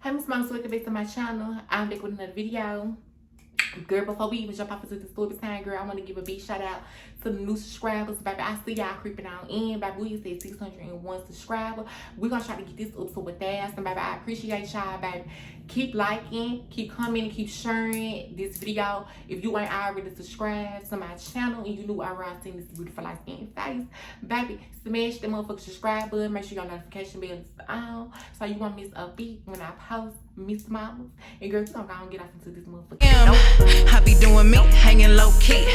Hi, Miss Mom, so welcome back to my channel. I'm back with another video. Girl, before we even jump off into the story time, girl, I want to give a big shout out to the new subscribers. Baby, I see y'all creeping on in. Baby, we said 601 subscribers. We're going to try to get this up to 1,000. Baby, I appreciate y'all, baby. Keep liking, keep commenting, keep sharing this video. If you ain't already subscribed to my channel and you knew I was seeing this beautiful light skin face, baby, smash the motherfucking subscribe button. Make sure your notification bell is on so you won't miss a beat when I post Miss Mamas. And girl, you gonna go and get off into this motherfucker. I be doing me, hanging low key.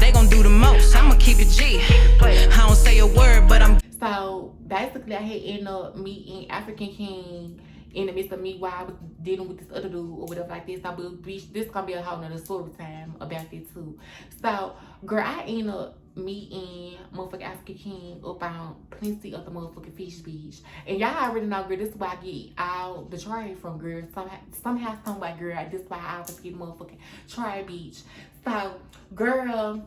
They gon' do the most, I'ma keep it G. I don't say a word, but I'm. So basically, I had ended up meeting African King in the midst of me while I was dealing with this other dude or whatever like this. So, but this gonna be a whole nother story time about that too. So, girl, I ended up meeting motherfucking African King up on plenty of the motherfucking fish beach. And y'all already know, girl, this is why I get all the trade from, girl. Somehow, some way, girl, this is why I always get motherfucking trade beach. So, girl,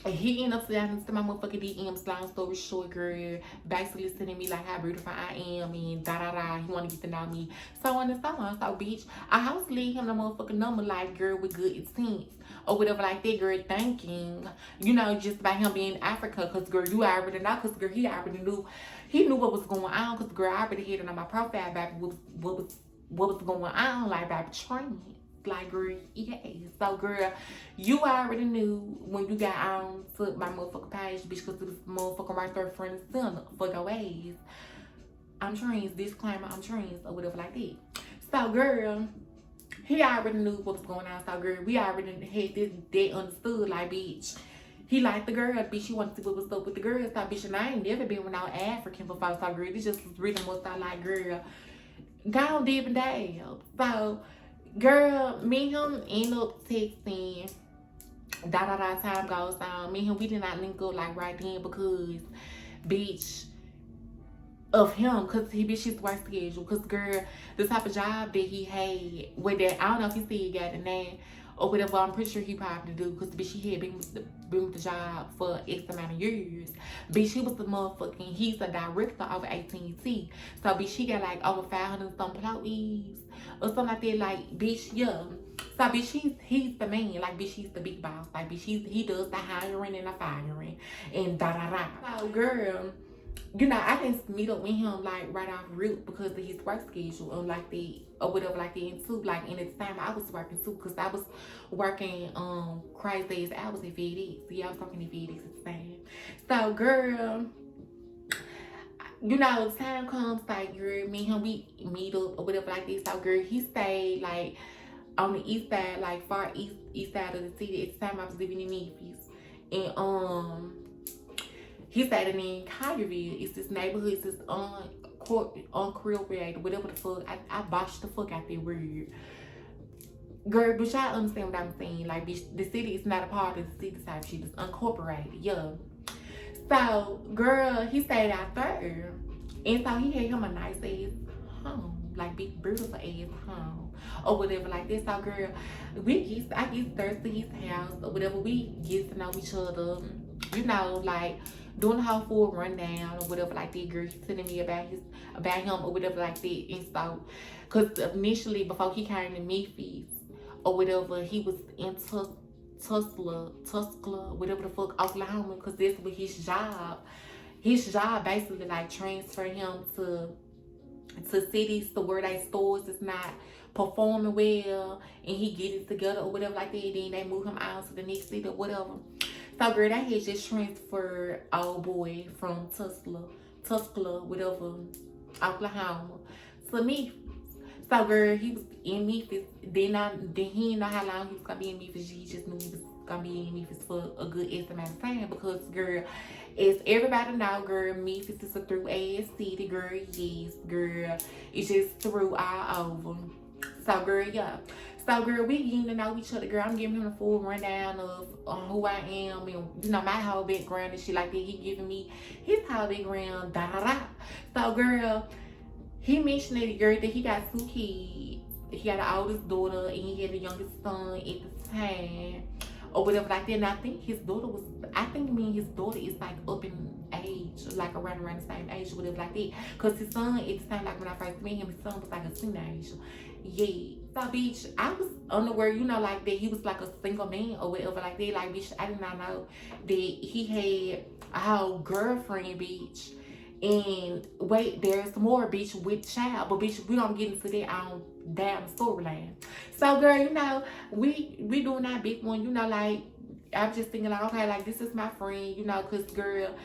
he ended up sliding into my motherfucking DMs. Long story short, girl, basically sending me like how beautiful I am and da. He wanna get to know me, so on and so on. So, bitch, I always leave him the motherfucking number like, girl, with good intent or whatever like that, girl, thinking, you know, just by him being in Africa. Cause girl, you already know, cause girl, he already knew. He knew what was going on, cause girl, I already had it on my profile, baby, what was going on, like, baby, training. Like, girl, yeah. So, girl, you already knew when you got on to my motherfucking page, bitch, because it was motherfucking right there front and center for your ass. I'm trans, disclaimer, I'm trans, or whatever like that. So, girl, he already knew what was going on. So, girl, we already had this, that understood, like, bitch, he liked the girl, bitch, she wanted to see what was up with the girl. So, bitch, and I ain't never been with no African before. So, girl, this just was really much I like, girl, go on, dip and dab. So, girl, me and him end up texting, time goes on. Me and him, we did not link up like right then because, bitch, of him, cause he bitch his work schedule. Cause girl, the type of job that he had with that, I don't know if he said he got the name or whatever. I'm pretty sure he probably do, cause bitch he had been with the job for X amount of years. Bitch, he was the motherfucking, he's a director over AT&T. So bitch, he got like over 500 some employees or something like that. Like, bitch, yeah. So bitch, he's the man. Like, bitch, he's the big boss. Like, bitch, he does the hiring and the firing and da. So girl, you know, I didn't meet up with him like right off rip because of his work schedule or like that or whatever like that. And too, like, in the time I was working too, because I was working crazy as hours at FedEx. Yeah, I was working at FedEx at the time. So girl, you know, time comes like, girl, me and him, we meet up or whatever like this. So girl, he stayed like on the east side, like far east side of the city. At the time I was living in Memphis. And he stayed in Collierville. It's this neighborhood, it's this uncreated, whatever the fuck. I botched the fuck out that word. Girl, but y'all understand what I'm saying. Like, bitch, the city is not a part of the city type shit. It's unincorporated, yeah. So, girl, he stayed out there. And so he had him a nice ass home. Like, big, beautiful ass home. Or whatever like this. So, girl, I get thirsty to his house. Or whatever. We get to know each other. You know, like, doing the whole full rundown or whatever like that. Girl, he's telling me about him or whatever like that. And so, because initially, before he came to Memphis or whatever, he was in Tuskler, whatever the fuck, Oklahoma, because that's what his job basically like transferred him to cities to where they stores is not performing well and he get it together or whatever like that. Then they move him out to the next city or whatever. So girl, they had just transferred old boy from Tuskler, whatever, Oklahoma to Memphis. So girl, he was in Memphis. Then he didn't know how long he was gonna be in Memphis. He just knew he was gonna be in Memphis for a good estimate of time because girl, as everybody know, girl, Memphis is a through ass city, girl. Yes, girl, it's just through all over. So girl, yeah. So girl, we getting to know each other, girl. I'm giving him a full rundown of who I am and, you know, my whole background and shit like that. He giving me his whole background, da. So girl, he mentioned that, girl, that he got 2 kids. He had the oldest daughter and he had the youngest son at the time or whatever like that. And I think his daughter was, I think me and his daughter is like up in age, like around the same age or whatever like that. Cause his son, at the time, like when I first met him, his son was like a teenager. Yeah. So bitch, I was unaware, you know, like that he was like a single man or whatever like that. Like bitch, I did not know that he had a whole girlfriend, bitch. And wait, there's more, bitch, with child. But bitch, we don't get into that on damn storyline. So girl, you know, we doing our big one, you know, like I'm just thinking like, okay, like this is my friend, you know, cause girl,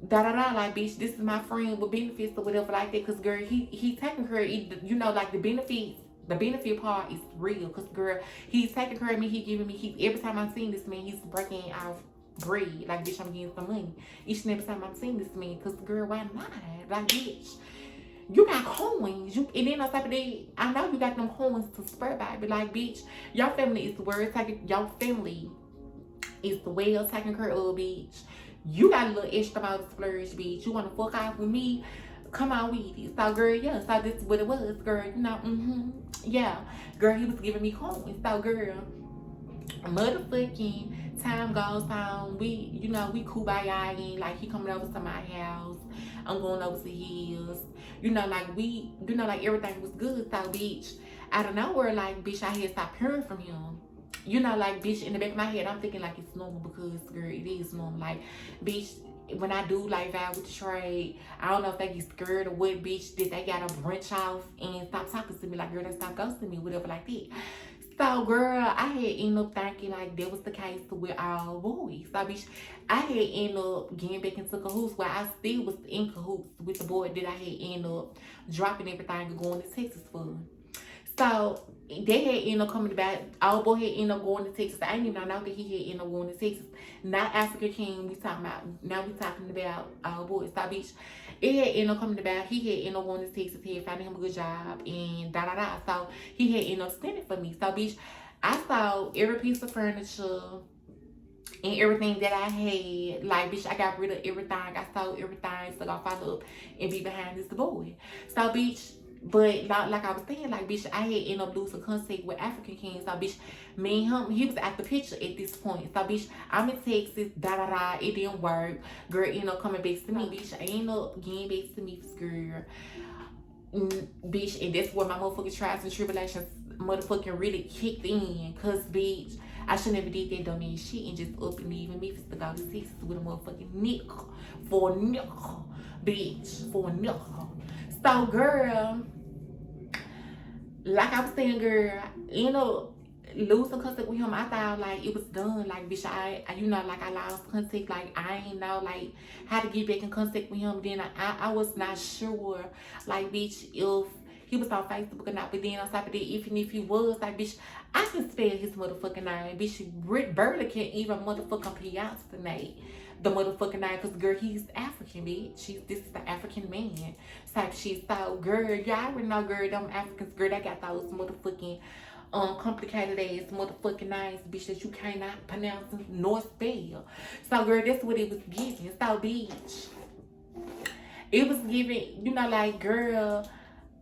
like bitch, this is my friend with benefits or whatever like that. Cause girl, he taking care of, you know, like the benefit part is real. Cause girl, he's taking care of me. He giving me, every time I'm seeing this man, he's breaking off bread. Like bitch, I'm getting some money each and every time I'm seeing this man. Cause girl, why not? Like bitch, you got coins. And then on top of that, I know you got them coins to spare by. But like bitch, your family is the word taking. Your family is the well taken care of, bitch. You got a little extra amount of splurge, bitch. You want to fuck off with me? Come on with it. So, girl, yeah. So, this is what it was, girl. You know, yeah. Girl, he was giving me coins. So, girl, motherfucking time goes on. We, you know, we kumbaya. Like, he coming over to my house. I'm going over to his. You know, like, like, everything was good. So, bitch, out of nowhere, like, bitch, I had stopped hearing from him. You know, like, bitch, in the back of my head, I'm thinking, like, it's normal because, girl, it is normal. Like, bitch, when I do, like, vibe with the trade, I don't know if they get scared or what, bitch, that they gotta branch off and stop talking to me. Like, girl, they stop ghosting me, whatever, like that. So, girl, I had ended up thinking, like, that was the case with all boys. So, bitch, I had ended up getting back into cahoots where I still was in cahoots with the boy that I had ended up dropping everything and going to Texas for. So, they had ended up coming back. Our boy had ended up going to Texas. I didn't even know that he had ended up going to Texas. Not African King we talking about. Now we talking about our boy. So, bitch, it had ended up coming about. He had ended up going to Texas. He had found him a good job and da-da-da. So, he had ended up standing for me. So, bitch, I saw every piece of furniture and everything that I had. Like, bitch, I got rid of everything. I sold everything. So, I follow up and be behind this boy. So, bitch, but like I was saying, like, bitch, I had ended up losing contact with African King. So, bitch, me and him, he was at the picture at this point. So, bitch, I'm in Texas, da-da-da, it didn't work. Girl ended up coming back to me, bitch. I ended up getting back to me, girl. Bitch, and that's where my motherfucking trials and tribulations motherfucking really kicked in. Cause, bitch, I should never did that dumb ass shit and just up and leaving Memphis to go to Texas with a motherfucking nickel. For a nickel. Bitch, for a nickel. So, girl, like I was saying, girl, you know, losing contact with him, I thought, like, it was done. Like, bitch, I you know, like, I lost contact. Like, I ain't know, like, how to get back in contact with him. Then I was not sure, like, bitch, if he was on Facebook or not. But then on top of that, even if he was, like, bitch, I can spell his motherfucking name. Bitch, Rick Burley can't even motherfucking pronounce the name. The motherfucking name, because girl, he's African, bitch. This is the African man type shit. So, girl, y'all already know, girl, them Africans, girl, they got those motherfucking complicated ass motherfucking names, bitch, that you cannot pronounce nor spell. So, girl, that's what it was giving. So, bitch, it was giving, you know, like, girl,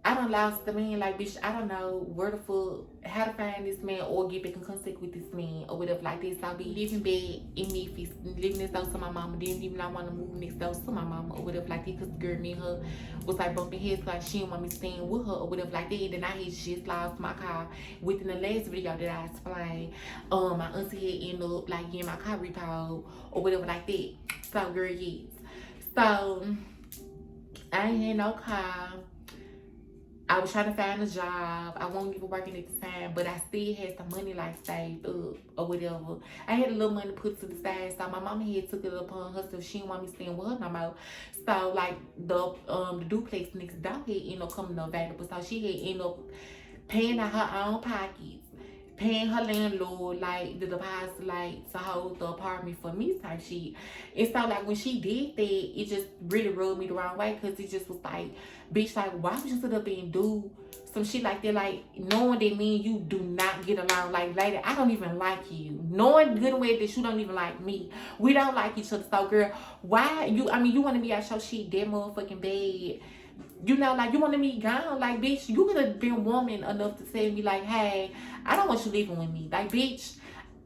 I done lost the man. Like, bitch, I don't know where the fuck, how to find this man or get back in contact with this man or whatever like this. I'll be living back in Memphis, living next door to my mama. Didn't even want to move next door to my mama or whatever like that. Because girl, me and her was like bumping heads, like she didn't want me staying with her or whatever like that. And then I had just lost my car within the last video that I explained. My auntie had ended up like getting my car repoed or whatever like that. So, girl, yes. So, I ain't had no car. I was trying to find a job. I wasn't even working at the time, but I still had some money like saved up or whatever. I had a little money put to the side, so my mama had took it upon herself. She didn't want me staying with her no more. So like the duplex next door had ended up coming available. So she had ended up paying out her own pockets, paying her landlord like the deposit like to hold the apartment for me type shit. And so like when she did that, it just really rubbed me the wrong way, because it just was like, bitch, like, why would you sit up and do some shit like that? Like, knowing that me and you do not get along. Like, lady, I don't even like you. Knowing good and well that you don't even like me. We don't like each other. So, girl, why you, I mean, you want to be out your shit that motherfucking bad. You know, like, you want to be gone. Like, bitch, you could have been woman enough to tell me, like, hey, I don't want you living with me. Like, bitch,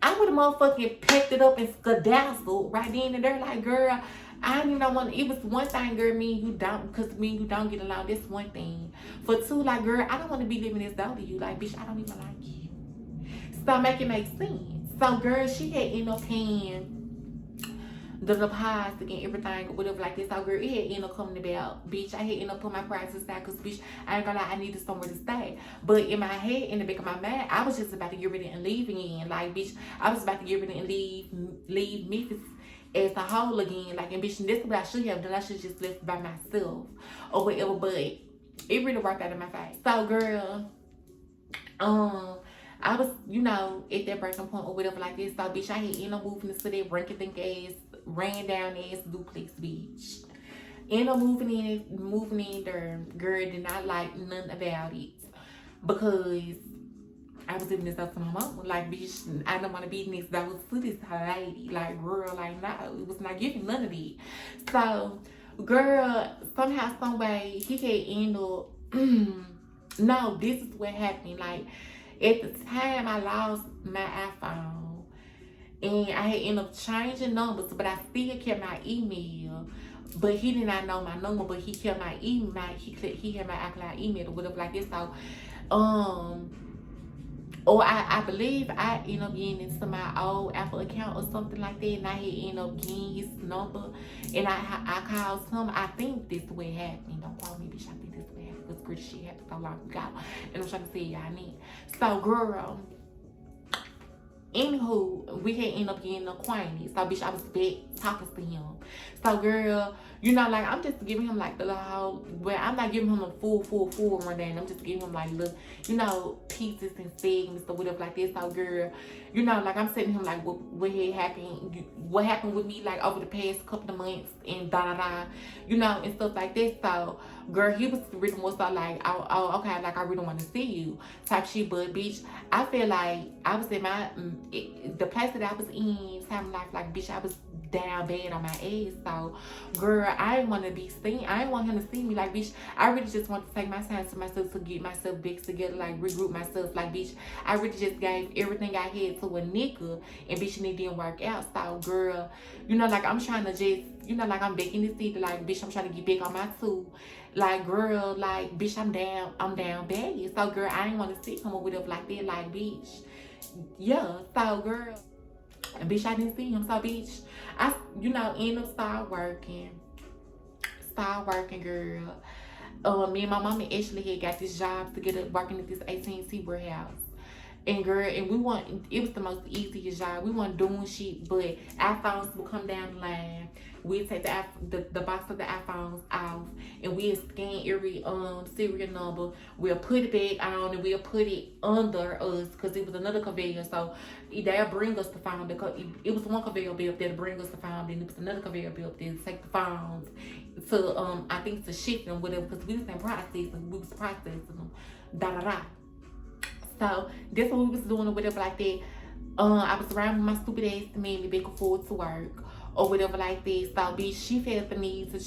I would have motherfucking packed it up and skedazzled right then and there. Like, girl, I didn't even want. It was one thing, girl, me and you don't, because me and you don't get along. That's one thing. For two, like, girl, I don't want to be living this down to you. Like, bitch, I don't even like you. So make it make sense. So, girl, she had ended up paying the deposit and everything or whatever like this. So, girl, it had ended up coming about, bitch, I had ended up putting my prices aside because, bitch, I ain't gonna lie, I needed somewhere to stay. But in my head, in the back of my mind, I was just about to get ready and leave again. Like, bitch, I was about to get ready and leave Memphis as a whole again. Like, and bitch, this is what I should have done. I should just left by myself or whatever. But it really worked out in my face. So, girl, I was, you know, at that breaking point or whatever like this. So, bitch, I had ended up moving to that Reconnecting ran down ass duplex, bitch. Ended up moving in there. Girl, did not like nothing about it because I was living this up to my mama. Like, bitch, I don't want to be next door to this lady. Like, girl, like, no, it was not giving none of it. So, girl, somehow, some way, he had end up. No, this is what happened. Like, at the time, I lost my iPhone. And I had ended up changing numbers, but I still kept my email. But he did not know my number, but he kept my email. He had my iCloud email or whatever like this. So, or I believe I ended up getting into my old Apple account or something like that, and I had ended up getting his number, and I called him. I think this is what happened. Don't call me, bitch. I think this is what happened. Because pretty shit happened so long ago, and I'm trying to say y'all need. So, girl. Anywho, we had ended up getting acquainted. So, bitch, I was back talking to him. So, girl, you know, like, I'm just giving him, like, the whole, well, I'm not giving him a full rundown. I'm just giving him, like, little, you know, pieces and segments or whatever like this. So, girl, you know, like, I'm telling him, like, what had happened, what happened with me, like, over the past couple of months and da-da-da, you know, and stuff like this. So, girl, he was really more so like, oh, okay, like, I really want to see you type shit. But, bitch, I feel like I was in my, the place that I was in, time of life, like, bitch, I was down bad on my ass. So, girl, I didn't want to be seen. I didn't want him to see me. Like, bitch, I really just want to take my time to myself to get myself back together, like, regroup myself. Like, bitch, I really just gave everything I had to a nigga, and bitch, and it didn't work out. So, girl, you know, like, I'm trying to just, you know, like, I'm back in the city. Like, bitch, I'm trying to get back on my two. Like, girl, like, bitch, I'm down bad. So, girl, I didn't want to see him or whatever like that. Like, bitch, yeah. So, girl, and bitch, I didn't see him. So, bitch, I, you know, end up start working, girl. Me and my mama actually had got this job together working at this AT&T warehouse. And girl, and it was the most easiest job. We weren't doing shit, but iPhones would come down the line. We'd take the box of the iPhones off, and we'd scan every serial number. We'll put it back on, and we'll put it under us, because it was another conveyor. So they'll bring us the phone. It was one conveyor belt that'll bring us the phone, then it was another conveyor belt that'll take the phones to I think to ship them, whatever, because we was in processing. We was processing them. Da-da-da. So that's what we was doing or whatever like that. I was around with my stupid ass to me back and forth to work or whatever like that. So, bitch, she felt the need to,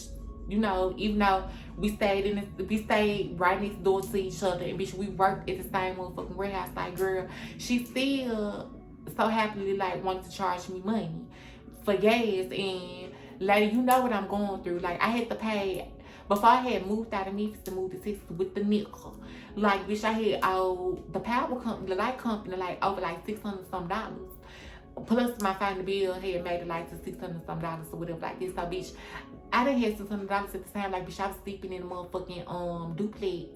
you know, even though we stayed right next door to each other, and bitch, we worked at the same motherfucking warehouse. Like, girl, she still so happily like wanted to charge me money for gas. And lady, you know what I'm going through. Like, I had to pay. Before I had moved out of Memphis to move to Texas with the nickel, like, bitch, I had the power company, the light company, like, over like $600 some. Plus my final bill had made it like to $600 some or whatever like this. So, bitch, I didn't have $600 at the time. Like, bitch, I was sleeping in a motherfucking duplex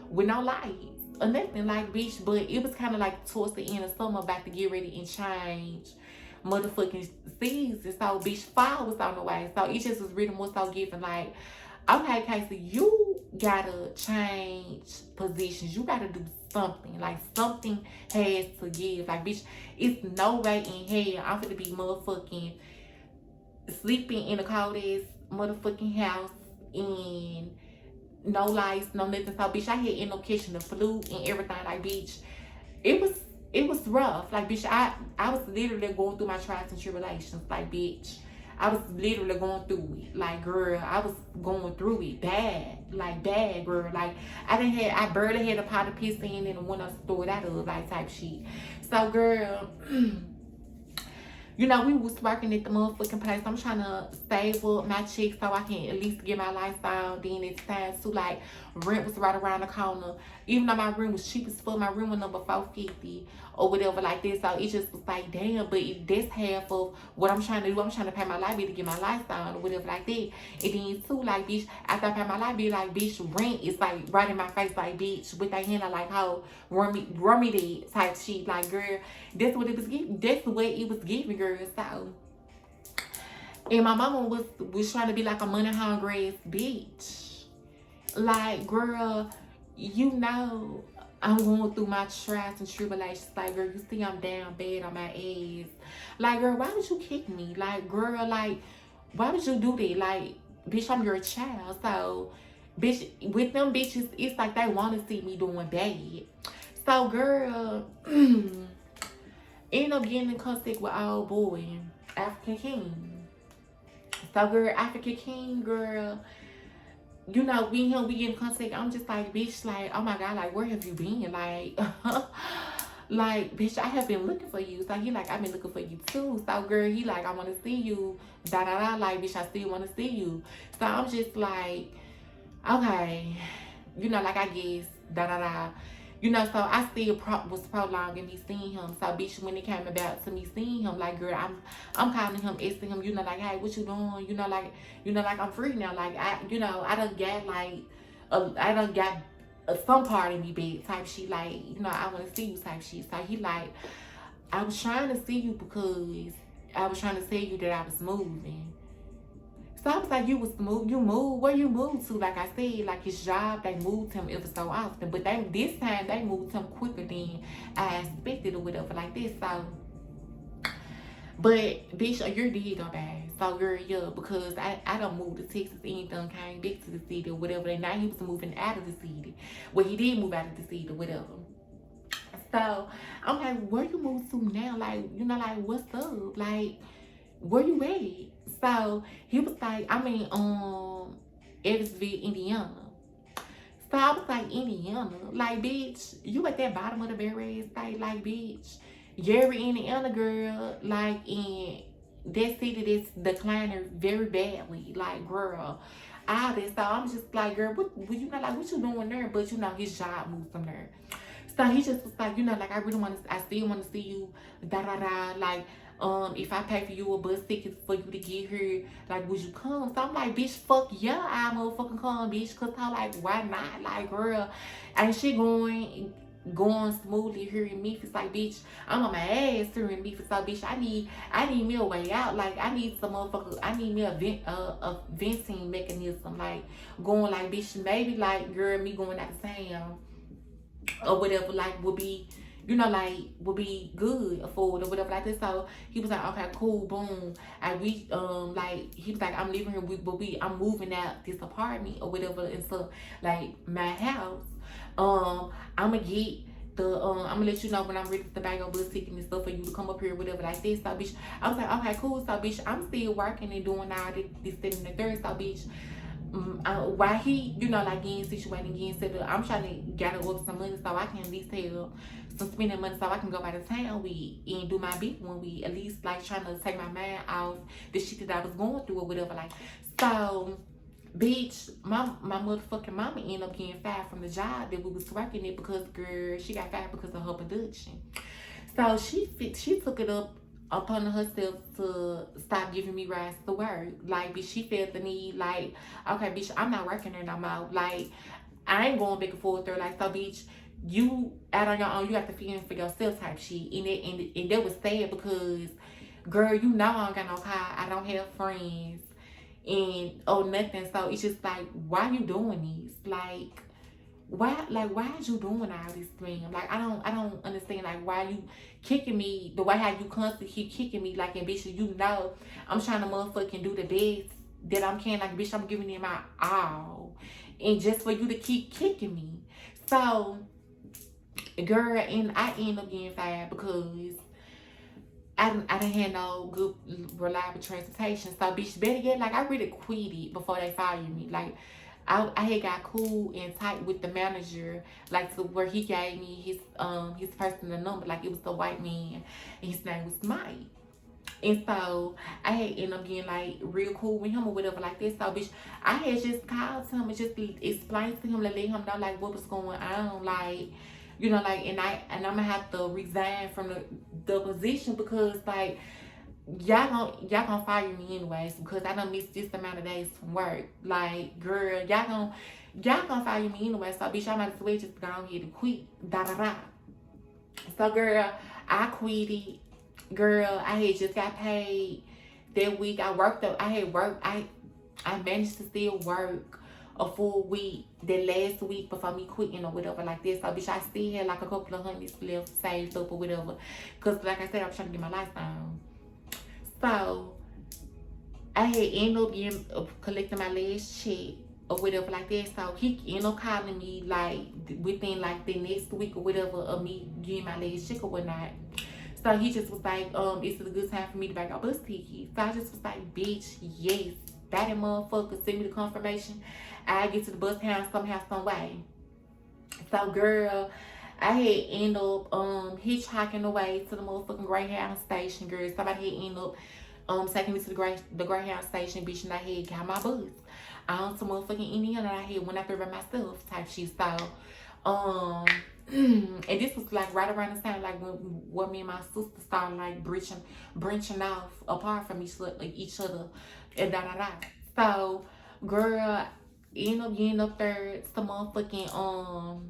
with no lights or nothing. Like, bitch, but it was kind of like towards the end of summer, about to get ready and change motherfucking season. So, bitch, fall was on the way. So it just was really more so giving like, okay, Casey, you gotta change positions. You gotta do something. Like, something has to give. Like, bitch, it's no way in hell I'm gonna be motherfucking sleeping in a cold ass motherfucking house and no lights, no nothing. So, bitch, I had ended up catching the flu and everything. Like, bitch, it was rough. Like, bitch, I was literally going through my trials and tribulations. Like, bitch, I was literally going through it. Like, girl, I was going through it bad. Like, bad, girl. Like, I barely had a pot of piss in and one I stored out of, like, type shit. So, girl, you know, we was working at the motherfucking place. I'm trying to save up my check so I can at least get my lifestyle. Then it's time to like rent was right around the corner. Even though my room was cheap as fuck, my room was number 450 or whatever like this. So it just was like, damn, but that's half of what I'm trying to do. I'm trying to pay my light bill to get my lifestyle or whatever like that. And then too, like, bitch, after I pay my light bill, like, bitch, rent is like right in my face, like, bitch, with that hand, like, how run me that type shit. Like, girl, that's what it was giving. That's the way it was giving, girl. So, and my mama was trying to be like a money hungry ass bitch. Like, girl, you know, I'm going through my trials and tribulations. Like, girl, you see I'm down bad on my ass. Like, girl, why would you kick me? Like, girl, like, why would you do that? Like, bitch, I'm your child. So, bitch, with them bitches, it's like they want to see me doing bad. So, girl, end up getting in contact with old boy, African King. So, girl, African King, girl, you know, we get in contact. I'm just like, bitch, like, oh my God, like, where have you been? Like, like, bitch, I have been looking for you. So he like, I've been looking for you too. So, girl, he like, I want to see you. Da da da. Like, bitch, I still want to see you. So I'm just like, okay, you know, like, I guess da da da. You know, so I still was prolonging me seeing him. So, bitch, when it came about to me seeing him, like, girl, I'm calling him, asking him, you know, like, hey, what you doing? You know, like, I'm free now. Like, I done got, like, I done got some part of me back type shit. Like, you know, I want to see you type shit. So, he like, I was trying to see you because I was trying to tell you that I was moving. So I was like, you move, where you moved to? Like I said, like his job, they moved him ever so often. But this time, they moved him quicker than I expected or whatever like this. So, but bitch, your day go bad. So, girl, yeah, because I done moved to Texas, anything came back to the city or whatever. And now he was moving out of the city. Well, he did move out of the city or whatever. So, I'm like, where you moved to now? Like, you know, like, what's up? Like, where you at? So he was like, I'm in Evansville, Indiana. So I was like, Indiana? Like, bitch, you at that bottom of the very state, like, bitch. You're in Indiana, girl. Like, in that city that's declining very badly. Like, girl, all this. So I'm just like, girl, what you know, like, what you doing there? But you know, his job moved from there. So he just was like, you know, like, I still want to see you, da da da, like, if I pay for you a bus ticket for you to get here, like, would you come? So I'm like, bitch, fuck yeah, I motherfucking come, bitch. Cause I'm like, why not? Like, girl, ain't shit going smoothly here in Memphis. Like, bitch, I'm on my ass here in Memphis. So, bitch, I need me a way out. Like, I need some motherfucker. I need me a venting mechanism. Like, going like, bitch, maybe like, girl, me going out of town or whatever, like, would be, you know, like, would be good afford or whatever like this. So he was like, okay, cool, boom. And we like, he was like, I'm leaving here, but I'm moving out this apartment or whatever into like my house. I'm gonna get the I'm gonna let you know when I'm ready to buy your bus ticket and stuff for you to come up here, whatever like this. So, bitch, I was like, okay, cool. So, bitch, I'm still working and doing all this and the third. So, bitch, why he, you know, like, getting situated, getting set up, I'm trying to gather up some money so I can at least have some spending money so I can go by the town with and do my big one. We at least like trying to take my mind off the shit that I was going through or whatever. Like, so, bitch, my motherfucking mama ended up getting fired from the job that we was working at because, girl, she got fired because of her production. So she took it upon herself to stop giving me rides to work. Like, bitch, she felt the need, like, okay, bitch, I'm not working there no more. Like, I ain't going back and forth there. Like, so, bitch, you out on your own, you have to fend for yourself type shit. And that was sad because, girl, you know I don't got no car. I don't have friends and nothing. So it's just like, why you doing this? Like, why is you doing all this thing? Like, I don't understand, like, why you kicking me the way how you constantly keep kicking me, like, and bitch, you know I'm trying to motherfucking do the best that I'm can, like, bitch, I'm giving you my all, and just for you to keep kicking me. So, girl, and I end up getting fired because I didn't have no good reliable transportation. So, bitch, better get, like, I really quit it before they fired me. Like, I had got cool and tight with the manager, like, to where he gave me his personal number. Like, it was the white man, and his name was Mike. And so I had ended up getting like real cool with him or whatever like this. So bitch, I had just called him and just explained to him to let him know like what was going on, like, you know, like, and I'm gonna have to resign from the position because like y'all gonna fire me anyways because I done missed this amount of days from work. Like, girl, y'all gonna fire me anyway. So bitch, I might as well just go ahead and quit. Da da da. So girl, I quit it. Girl, I had just got paid that week. I worked up. I had worked. I managed to still work a full week that last week before me quitting or whatever like this. So bitch, I still had like a couple of hundreds left saved up or whatever. Cause like I said, I was trying to get my life down. So I had ended up getting collecting my last check or whatever like that. So he ended up calling me like within like the next week or whatever of me getting my last check or whatnot. So he just was like, is it a good time for me to buy your bus ticket? So I just was like, bitch, yes. That motherfucker send me the confirmation. I get to the bus town somehow, some way. So girl, I had ended up hitchhiking away to the motherfucking Greyhound station, girl. Somebody had ended up taking me to the Greyhound station, bitch, and I had got my bus on to motherfucking Indiana. I had went out there by myself type shit. So and this was like right around the time like when me and my sister started like branching off apart from each other and da da da. So girl, end up getting up there to motherfucking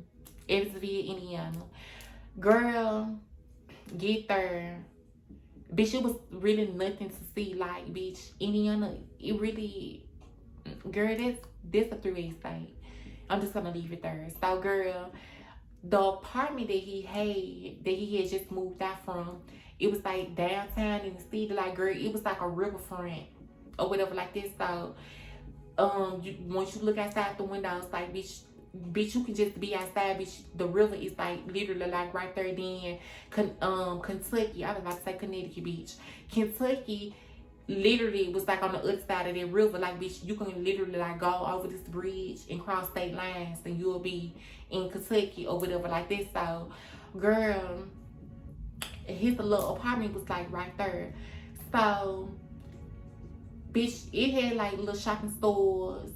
Evansville, Indiana. Girl, get there. Bitch, it was really nothing to see. Like, bitch, Indiana, it really, girl, that's a 3A state. I'm just gonna leave it there. So girl, the apartment that he had just moved out from, it was like downtown in the city. Like, girl, it was like a riverfront or whatever like this. So once you look outside the window, it's like, bitch, you can just be outside, bitch. The river is like literally like right there. Then Kentucky, I was about to say Connecticut, bitch. Kentucky literally was like on the other side of that river. Like, bitch, you can literally like go over this bridge and cross state lines and you'll be in Kentucky or whatever like this. So girl, his little apartment was like right there. So bitch, it had like little shopping stores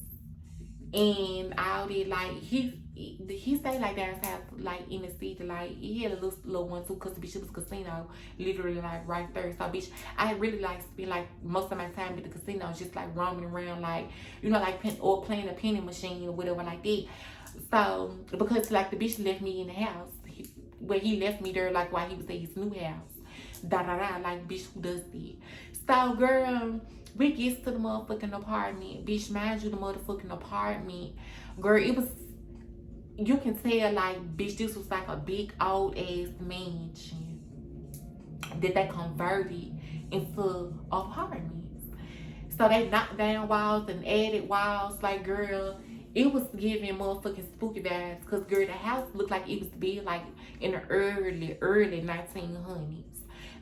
and all that. Like he stayed like downtown, like in the city. Like he had a little one too, cause bitch, it was a casino literally like right there. So bitch, I really like spend like most of my time at the casino, just like roaming around, like, you know, like or playing a penny machine or whatever like that. So because like the bitch left me in the house, he left me there like while he was at his new house. Da da da, like, bitch, who does that? So girl, we get to the motherfucking apartment, bitch. Mind you, the motherfucking apartment, girl, it was, you can tell like, bitch, this was like a big old ass mansion that they converted into apartments. So they knocked down walls and added walls. Like, girl, it was giving motherfucking spooky vibes. Cause girl, the house looked like it was built like in the early 1900s.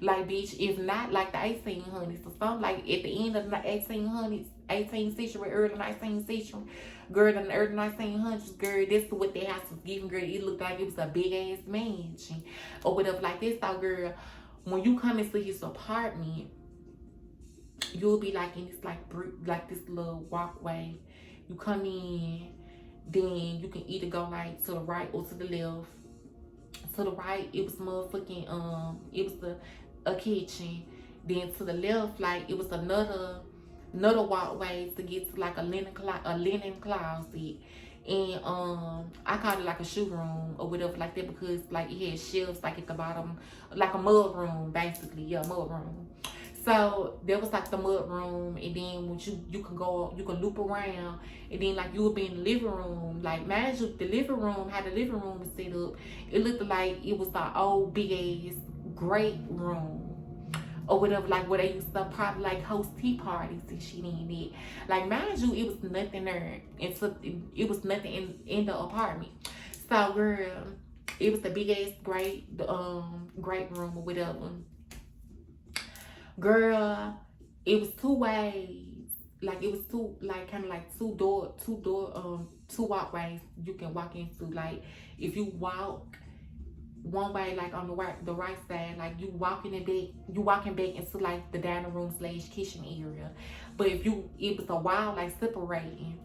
Like, bitch, if not like the 1800s or something, like at the end of the 1800s, 18th century, early 19th century, girl, in the early 1900s, girl, that's what the house was giving, girl. It looked like it was a big ass mansion or whatever like this. So girl, when you come into his apartment, you'll be like in this like this little walkway. You come in, then you can either go like to the right or to the left. To the right, it was motherfucking it was a kitchen. Then to the left, like, it was another walkway to get to like a linen closet. And I called it like a shoe room or whatever like that, because like it had shelves like at the bottom, like a mud room basically. Yeah, mud room. So there was like the mud room, and then when you can loop around, and then like you would be in the living room. Like, mind you, the living room, how the living room was set up, it looked like it was the old big ass great room or whatever, like where they used to probably like host tea parties and shit in it. Like, mind you, it was nothing there, and so it was nothing in the apartment. So girl, it was the big ass great room or whatever. Girl, it was two ways. Like, it was two, like, kind of like two walkways you can walk into. Like, if you walk one way, like on the right side, like you walking back into like the dining room / kitchen area. But it was a wall like separating,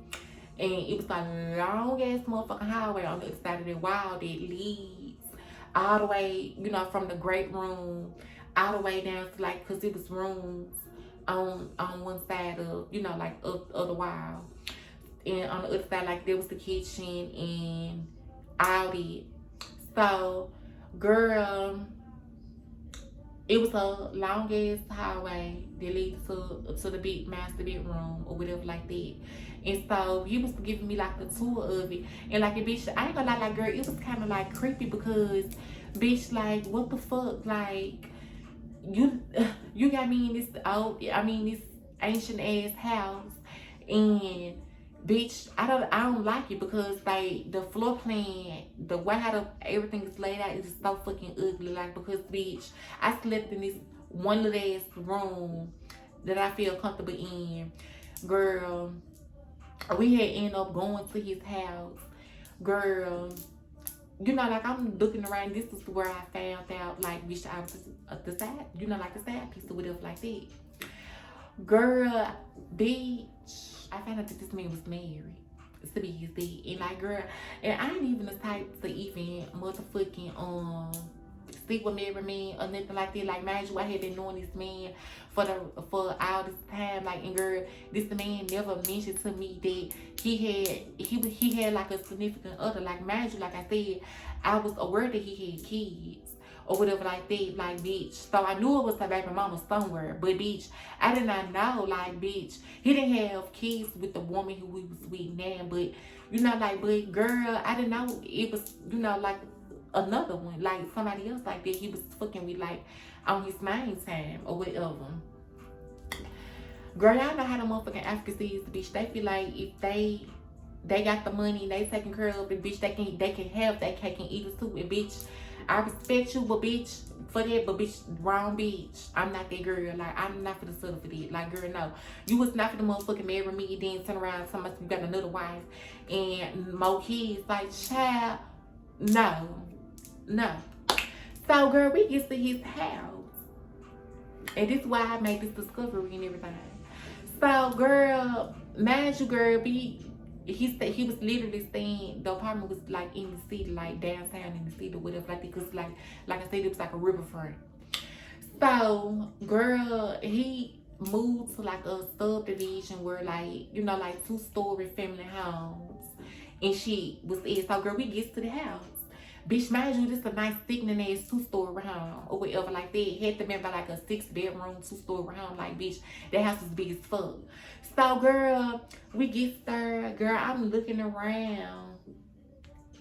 and it was a long ass motherfucking hallway on the other side of the wall that leads all the way, from the great room all the way down to like, cause it was rooms on one side of, like of the wall, and on the other side, like there was the kitchen and all that. So, girl, it was a long ass hallway that leads to the big master bedroom or whatever like that. And so he was giving me like the tour of it. And like, bitch, I ain't gonna lie, like, girl, it was kind of like creepy because, bitch, like, what the fuck, like, you got me in this ancient ass house, and bitch, I don't like it because like the floor plan, the way how everything is laid out is so fucking ugly. Like, because bitch, I slept in this one little ass room that I feel comfortable in. Girl, we had ended up going to his house. Girl, like I'm looking around, this is where I found out, like, bitch, I was the side, like the side piece or whatever like that. Girl, bitch, I found out that this man was married, to be his dad. And like, girl, and I ain't even the type to even motherfucking sleep with married man or nothing like that. Like, mind you, I had been knowing this man for all this time. Like, and girl, this man never mentioned to me that he had like a significant other. Like, mind you, like I said, I was aware that he had kids or whatever like that, like, bitch. So I knew it was her baby mama somewhere, but bitch, I did not know, like, bitch, he didn't have kids with the woman who we was with now, but like, but girl, I didn't know it was, like another one, like somebody else like that he was fucking with, like on his main time or whatever. Girl, y'all know how the motherfucking Africans is, bitch. They feel like if they got the money and they taking care of it, bitch, they can have that cake and eat it too. And bitch, I respect you, but bitch, for that, but bitch, wrong bitch. I'm not that girl. Like, I'm not for the settle for that. Like, girl, no. You was not for the motherfucking marry me, then turn around and tell me you got another wife and more kids. Like, child, no. So, girl, we get to his house. And this is why I made this discovery and everything. So, girl, mind you, girl, he was literally staying, the apartment was like in the city, like downtown in the city or whatever like that, because like I said, it was like a riverfront. So, girl, he moved to like a subdivision where like, like 2-story family homes and shit was in. So, girl, we get to the house. Bitch, mind you, this is a nice thickening ass 2-story home or whatever like that. Had to be by like a 6-bedroom 2-story home. Like, bitch, that house was big as fuck. So, girl, we get there. Girl, I'm looking around.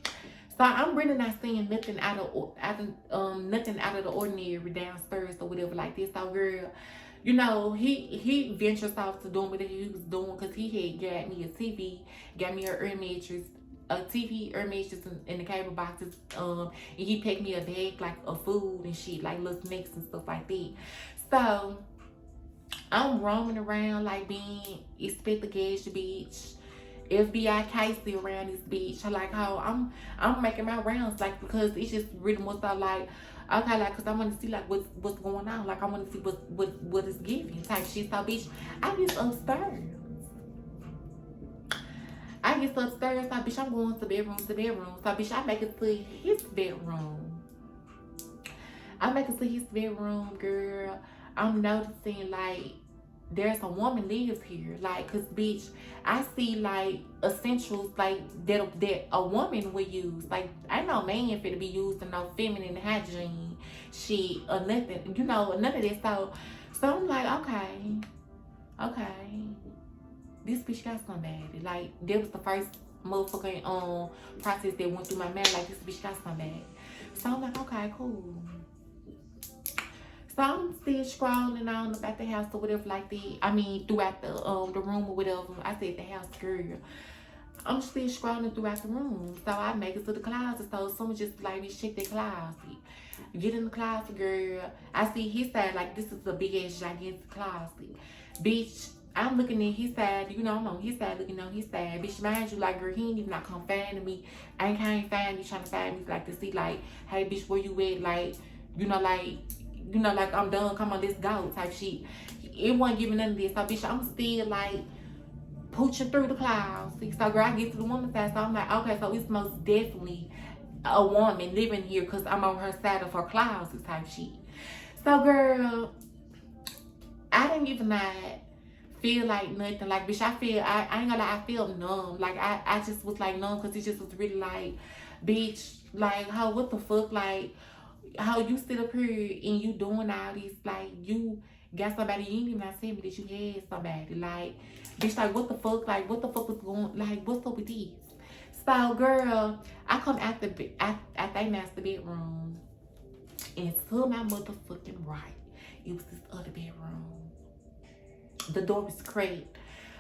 So I'm really not seeing nothing out of the ordinary downstairs or whatever like this. So, girl, he ventures off to doing what he was doing, because he had got me a TV, got me an air mattress, a TV, air mattress, and the cable boxes, and he packed me a bag like of food and shit, like little snacks and stuff like that. So I'm roaming around like being expect the gas bitch, FBI Casey around this bitch. Like, how I'm making my rounds, like, because it's just really more so like, okay, like, cause I want to see like what's going on, like I want to see what is giving type shit. So, bitch, I get upstairs. So, bitch, I'm going to bedroom. So, bitch, I make it to his bedroom. Girl. I'm noticing like there's a woman lives here, like, cause bitch, I see like essentials like that a woman would use. Like, ain't no man finna be using no feminine hygiene shit or nothing, none of that. So I'm like, okay, this bitch got somebody. Like, that was the first motherfucking process that went through my mind. Like, this bitch got somebody. So I'm like, okay, cool. So I'm still scrolling on about the house or whatever like that. I mean, throughout the room or whatever. I said the house, girl. I'm still scrolling throughout the room. So I make it to the closet. So someone just like me check the closet. Get in the closet, girl. I see his side, like this is a big ass gigantic closet. Bitch, I'm looking at his side, you know, I'm on his side looking on his side. Bitch, mind you, like, girl, he ain't even not come find me. I ain't find me, trying to find me, like, to see, like, hey, bitch, where you at? Like, you know, like, I'm done, come on, let's go, type shit. It wasn't giving none of this. So, bitch, I'm still, like, pooching through the clouds. See, so, girl, I get to the woman's side, so I'm like, okay, so it's most definitely a woman living here because I'm on her side of her closet type shit. So, girl, I didn't even not feel like nothing. Like, bitch, I ain't gonna lie, I feel numb. Like, I just was like numb because it just was really like, bitch, like, how, what the fuck? Like, how you sit up here and you doing all this, like, you got somebody, you ain't even not saying me that you had somebody. Like, bitch, like, what the fuck? Like, what the fuck was going, like, what's up with this? So, girl, I come out they master bedroom, and to my motherfucking right, it was this other bedroom. The door was cracked,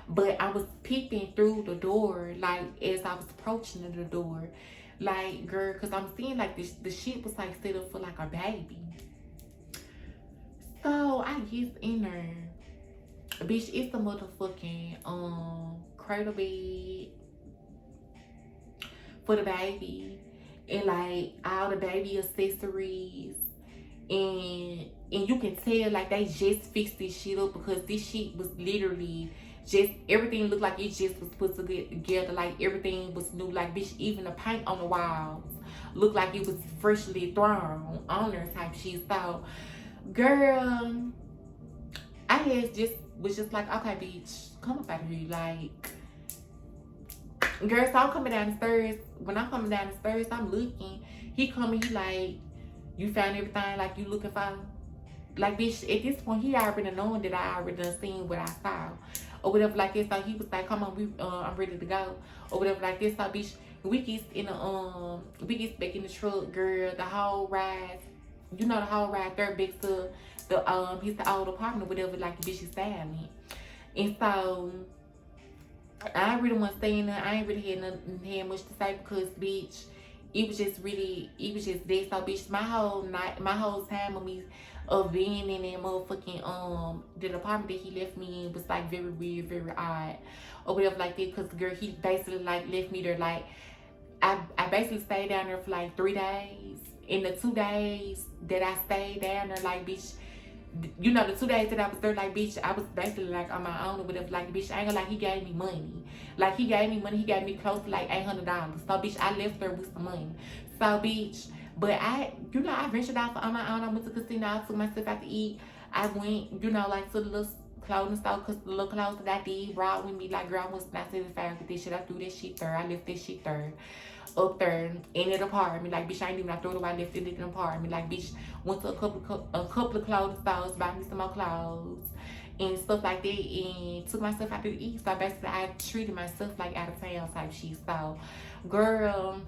but I was peeping through the door, like, as I was approaching the door, like, girl, because I'm seeing, like, the shit was, like, set up for, like, a baby. So, I get in there. Bitch, it's the motherfucking, cradle bed for the baby. And, like, all the baby accessories. And you can tell, like, they just fixed this shit up because this shit was literally just, everything looked like it just was put together, like everything was new. Like, bitch, even the paint on the walls looked like it was freshly thrown on there type shit. So, girl, I was just like, okay, bitch, come up out of here. Like, girl, so I'm coming down the stairs. When I'm coming down the stairs, I'm looking. He coming, he like, you found everything like you looking for? Like, bitch, at this point, he already knowing that I already done seen what I saw. Or whatever like this. So he was like, come on, I'm ready to go. Or whatever like this. So, bitch, we get back in the truck, girl. The whole ride, you know, the whole ride there back to the old apartment or whatever, like, the bitch is silent. And so, I really wasn't staying there. I ain't really had much to say because, bitch, it was just that. So, bitch, my whole time of me of being in that motherfucking the apartment that he left me in was like very weird, very odd, or whatever like that. Cause, girl, he basically like left me there. Like, I basically stayed down there for like 3 days. In the 2 days that I stayed down there, like, bitch, you know, the 2 days that I was there, like, bitch, I was basically like on my own or whatever. Like, bitch, I ain't gonna, like, he gave me money. Like, he gave me money. He gave me close to like $800. So, bitch, I left there with some money. So, bitch, but I ventured out on my own. I went to the casino. I took myself out to eat. I went, you know, like, to the little clothing store, because the little clothes that I did brought with me, like, girl, I was not satisfied with this shit. I threw that shit there. I left that shit there. Up there in an apartment. Like, bitch, I ain't even not throw it away. I left it in an apartment. Like, bitch, went to a couple of clothing stores, bought me some more clothes and stuff like that, and took myself out to eat. So basically, I treated myself like out of town type shit. So, girl,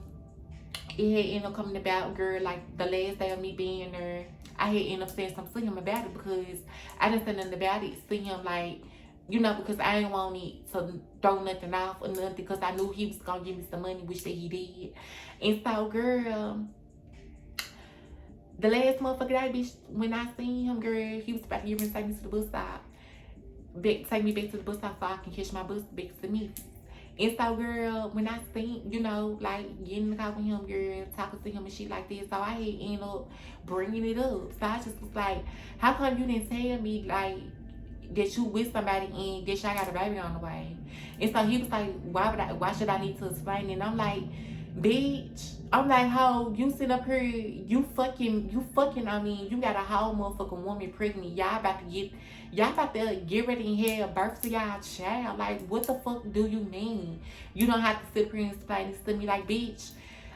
it had ended up coming about, girl, like, the last day of me being there, I had ended up saying something to him about it because I didn't say nothing about it. See him, like, you know, because I didn't want it to throw nothing off or nothing, because I knew he was going to give me some money, which that he did. And so, girl, the last motherfucker day, bitch, when I seen him, girl, he was about to give me, take me to the bus stop. Take me back to the bus stop so I can catch my bus back to me. And so, girl, when I seen, you know, like, getting in the car with him, girl, talking to him and shit like this, so I had ended up bringing it up. So I just was like, how come you didn't tell me, like, that you with somebody and that y'all got a baby on the way? And so he was like, why should I need to explain it? And I'm like, bitch, I'm like, how you sit up here, you fucking, I mean, you got a whole motherfucking woman pregnant. Y'all about to get ready and have birth to y'all child. Like, what the fuck do you mean? You don't have to sit here and explain this to me. Like, bitch,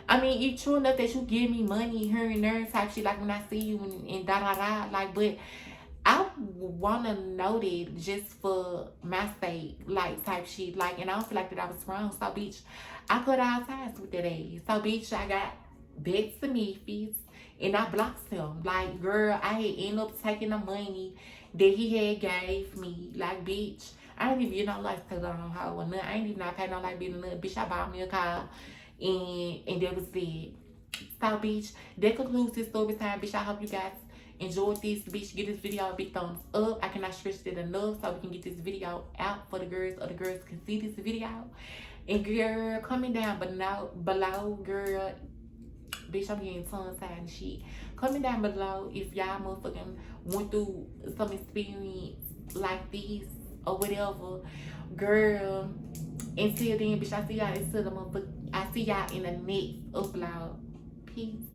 I mean, it's true enough that you give me money here and there type shit, like when I see you and da. Like, but I want to know that just for my sake, like, type shit. Like, and I don't feel like that I was wrong. So, bitch, I cut all ties with that ass. So, bitch, I got back to Memphis and I blocked him. Like, girl, I had ended up taking the money that he had gave me. Like, bitch, I ain't even get no life to on her or nothing. I ain't even not pay no light bill or nothing. Bitch, I bought me a car and that was it. So, bitch, that concludes this story time. Bitch, I hope you guys enjoyed this, bitch, give this video a big thumbs up. I cannot stress it enough so we can get this video out for the girls, or the girls can see this video. And girl, comment down below, girl. Bitch, I'm getting tongue-tied and shit. Comment down below if y'all motherfucking went through some experience like this or whatever. Girl, until then, bitch, I see y'all in the next upload. Peace.